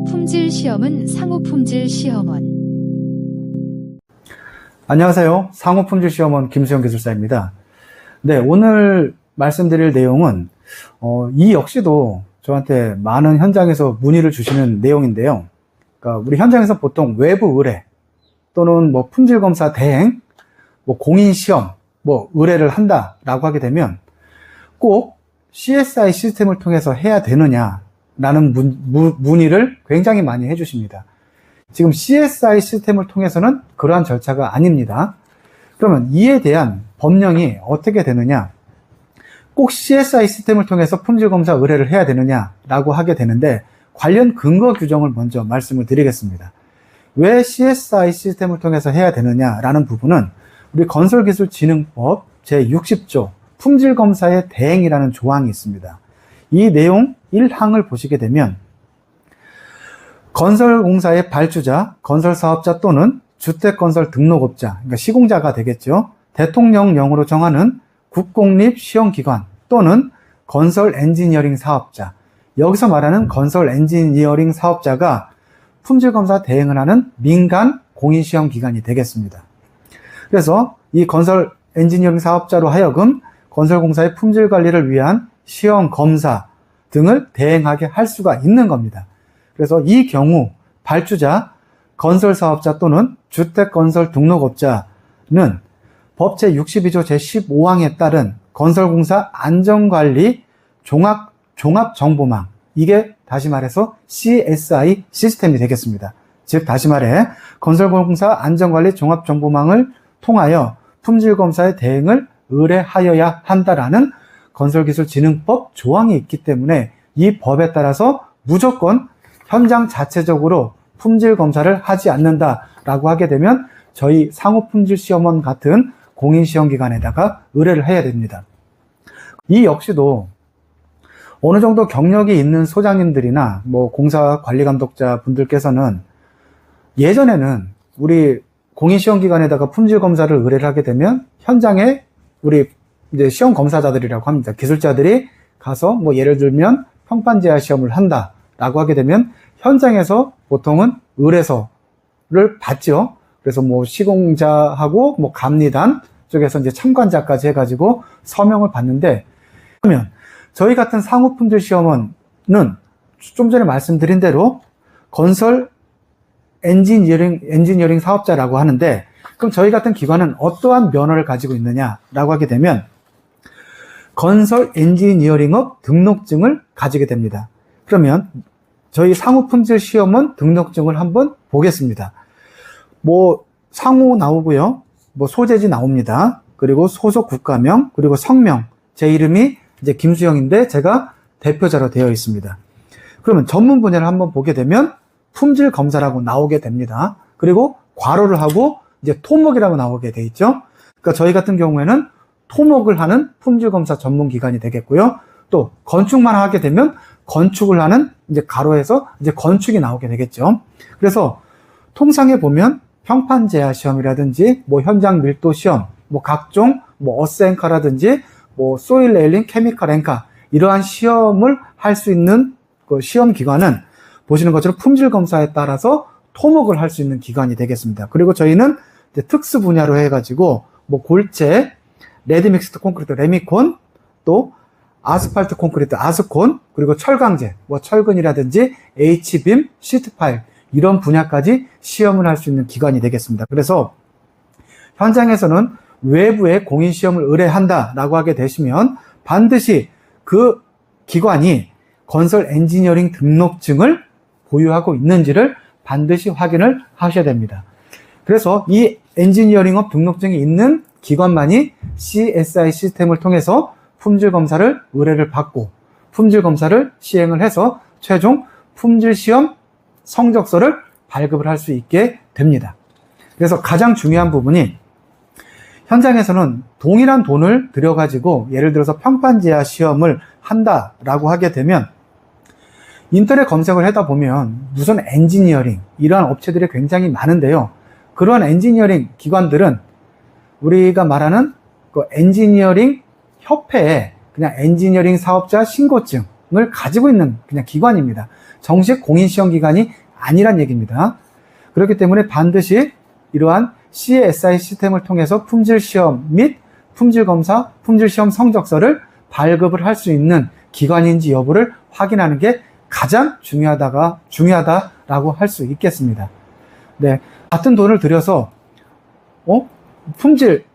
품질 시험은 상호품질 시험원. 안녕하세요. 상호품질 시험원 김수영 기술사입니다. 네, 오늘 말씀드릴 내용은 이 역시도 저한테 많은 현장에서 문의를 주시는 내용인데요. 그러니까 우리 현장에서 보통 외부 의뢰 또는 뭐 품질검사 대행, 뭐 공인시험, 뭐 의뢰를 한다라고 하게 되면 꼭 CSI 시스템을 통해서 해야 되느냐라는 문의를 굉장히 많이 해주십니다. 지금 CSI 시스템을 통해서는 그러한 절차가 아닙니다. 그러면 이에 대한 법령이 어떻게 되느냐? 꼭 CSI 시스템을 통해서 품질검사 의뢰를 해야 되느냐라고 하게 되는데 관련 근거 규정을 먼저 말씀을 드리겠습니다. 왜 CSI 시스템을 통해서 해야 되느냐라는 부분은 우리 건설기술진흥법 제60조 품질검사의 대행이라는 조항이 있습니다. 이 내용 1항을 보시게 되면 건설공사의 발주자, 건설사업자 또는 주택건설 등록업자, 그러니까 시공자가 되겠죠. 대통령령으로 정하는 국공립시험기관 또는 건설 엔지니어링 사업자, 여기서 말하는 건설 엔지니어링 사업자가 품질검사 대행을 하는 민간 공인시험기관이 되겠습니다. 그래서 이 건설 엔지니어링 사업자로 하여금 건설공사의 품질관리를 위한 시험검사 등을 대행하게 할 수가 있는 겁니다. 그래서 이 경우 발주자, 건설사업자 또는 주택건설 등록업자는 법 제62조 제15항에 따른 건설공사 안전관리 종합정보망, 이게 다시 말해서 CSI 시스템이 되겠습니다. 즉 다시 말해 건설공사 안전관리 종합정보망을 통하여 품질검사의 대행을 의뢰하여야 한다라는 건설기술진흥법 조항이 있기 때문에 이 법에 따라서 무조건 현장 자체적으로 품질검사를 하지 않는다라고 하게 되면 저희 상호품질시험원 같은 공인시험기관에다가 의뢰를 해야 됩니다. 이 역시도 어느 정도 경력이 있는 소장님들이나 뭐 공사 관리감독자 분들께서는 예전에는 우리 공인시험기관에다가 품질검사를 의뢰를 하게 되면 현장에 우리 이제 시험검사자들이라고 합니다. 기술자들이 가서 뭐 예를 들면 평판제하 시험을 한다라고 하게 되면 현장에서 보통은 의뢰서를 받죠. 그래서 뭐 시공자하고 뭐 감리단 쪽에서 이제 참관자까지 해가지고 서명을 받는데, 그러면 저희 같은 상호품질 시험원은 좀 전에 말씀드린 대로 건설 엔지니어링 사업자라고 하는데, 그럼 저희 같은 기관은 어떠한 면허를 가지고 있느냐라고 하게 되면 건설 엔지니어링업 등록증을 가지게 됩니다. 그러면 저희 상호품질 시험원 등록증을 한번 보겠습니다. 뭐 상호 나오고요, 뭐 소재지 나옵니다. 그리고 소속 국가명, 그리고 성명, 제 이름이 이제 김수영인데 제가 대표자로 되어 있습니다. 그러면 전문 분야를 한번 보게 되면 품질 검사라고 나오게 됩니다. 그리고 괄호를 하고 이제 토목이라고 나오게 돼 있죠. 그러니까 저희 같은 경우에는 토목을 하는 품질 검사 전문 기관이 되겠고요. 또 건축만 하게 되면 건축을 하는 이제 가로에서 이제 건축이 나오게 되겠죠. 그래서 통상에 보면 평판제하 시험이라든지 뭐 현장 밀도 시험, 뭐 각종 뭐 어스앵카라든지 뭐 소일 레일링, 케미컬 앵카, 이러한 시험을 할 수 있는 그 시험 기관은 보시는 것처럼 품질 검사에 따라서 토목을 할 수 있는 기관이 되겠습니다. 그리고 저희는 이제 특수 분야로 해가지고 뭐 골재, 레드믹스드 콘크리트 레미콘, 또 아스팔트 콘크리트 아스콘, 그리고 철강제, 뭐 철근이라든지 H빔, 시트파일, 이런 분야까지 시험을 할 수 있는 기관이 되겠습니다. 그래서 현장에서는 외부에 공인시험을 의뢰한다라고 하게 되시면 반드시 그 기관이 건설 엔지니어링 등록증을 보유하고 있는지를 반드시 확인을 하셔야 됩니다. 그래서 이 엔지니어링업 등록증이 있는 기관만이 CSI 시스템을 통해서 품질검사를 의뢰를 받고 품질검사를 시행을 해서 최종 품질시험 성적서를 발급을 할 수 있게 됩니다. 그래서 가장 중요한 부분이 현장에서는 동일한 돈을 들여가지고 예를 들어서 평판제하 시험을 한다라고 하게 되면 인터넷 검색을 하다 보면 무슨 엔지니어링 이러한 업체들이 굉장히 많은데요. 그러한 엔지니어링 기관들은 우리가 말하는 그 엔지니어링 협회에 그냥 엔지니어링 사업자 신고증 가지고 있는 그냥 기관입니다. 정식 공인시험기관이 아니란 얘기입니다. 그렇기 때문에 반드시 이러한 CASI 시스템을 통해서 품질시험 및 품질검사, 품질시험 성적서를 발급을 할 수 있는 기관인지 여부를 확인하는 게 가장 중요하다라고 할 수 있겠습니다. 네, 같은 돈을 들여서 품질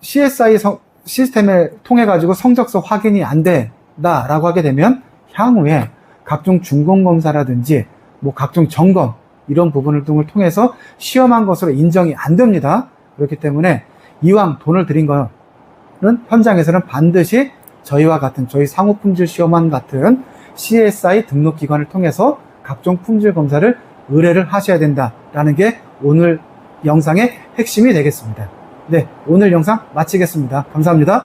CSI 시스템을 통해 가지고 성적서 확인이 안 된다라고 하게 되면 향후에 각종 준공검사라든지 뭐 각종 점검 이런 부분을 등을 통해서 시험한 것으로 인정이 안 됩니다. 그렇기 때문에 이왕 돈을 들인 거는 현장에서는 반드시 저희와 같은 저희 상호품질시험원 같은 CSI 등록기관을 통해서 각종 품질검사를 의뢰를 하셔야 된다라는 게 오늘 영상의 핵심이 되겠습니다. 네, 오늘 영상 마치겠습니다. 감사합니다.